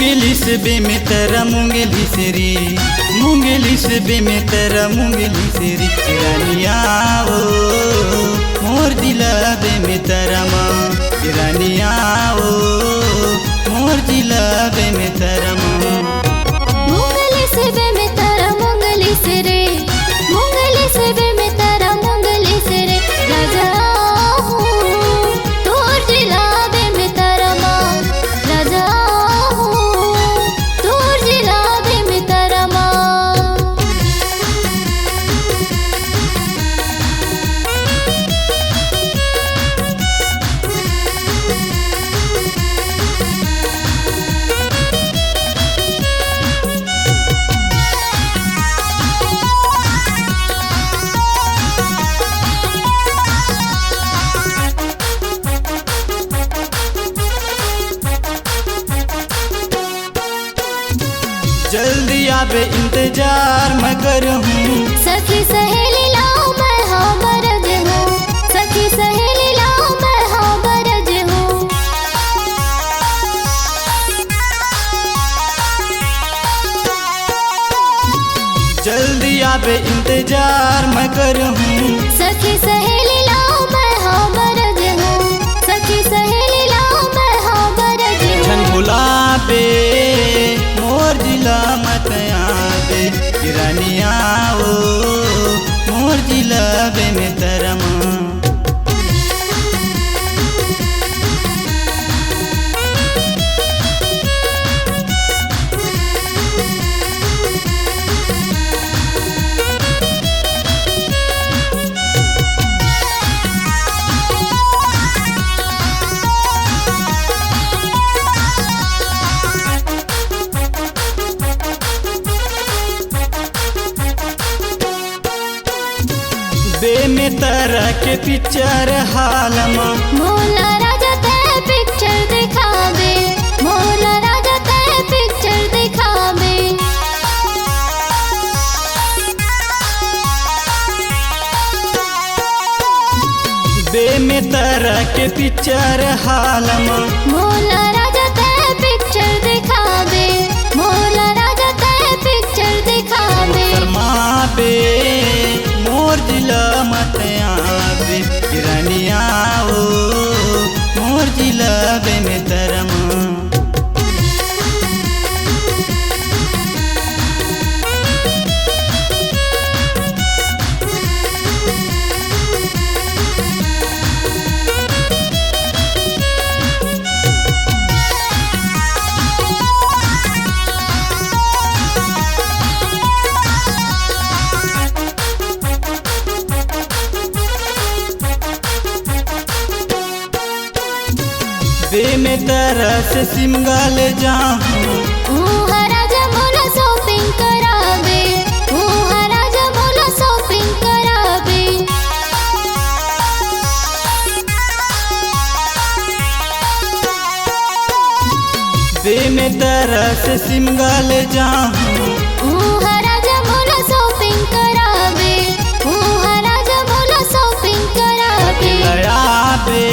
मुंगेली से बे में तेरा मुंगेली से रे, मुंगेली से बे में तेरा मुंगेली से रे। रानिया ओ मोर दिला बे में तेरा माँ, रानिया ओ मोर दिला बे में तेरा माँ। मुंगेली से बे में तेरा मुंगेली से रे, मुंगेली से बे में तेरा मुंगेली से रे। राजा तोर दिला बे में तेरा माँ, राजा तोर दिला बे में तेरा माँ। जल्दी आबे इंतजार मैं करूँ, सखी सहेली लाओ मैं हाँ बरज हूँ, सखी सहेली लाओ मैं हाँ बरज हूँ। जल्दी आबे इंतजार मैं करूँ, सखी सहेली लाओ मैं हाँ बरज हूँ, सखी सहेली लाओ मैं हाँ बरज हूँ। छन बुलाबे मोर जिला मत आबे, रानिया ओ मोर जिला बे में तेरा माँ। बे में तेरा के पिक्चर हाल माँ, मोला राजा ते पिक्चर दिखावे, मोला राजा ते पिक्चर दिखावे। बे में तेरा के पिक्चर हाल माँ, मोला राजा ते पिक्चर दिखावे, मोला राजा ते पिक्चर दिखावे। शर्मा बे मोर जिला मत आबे, रानिया ओ मोर जिला बे में तेरा माँ। बे में तेरा से सिमगाल जाऊँ, राजा मोला शॉपिंग करावे, राजा मोला शॉपिंग करावे। बे में तेरा से सिमगाल जाऊँ, राजा मोला शॉपिंग करावे, राजा मोला शॉपिंग करावे। लड़ा बे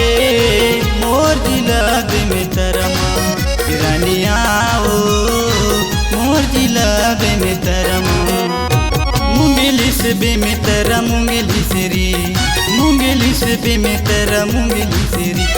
मोर जिला बे में तेरा माँ, रानिया ओ मोर जिला बे में तेरा माँ। मुंगेली से बे में तेरा मुंगेली से रे, मुंगेली से बे में तेरा मुंगेली से रे।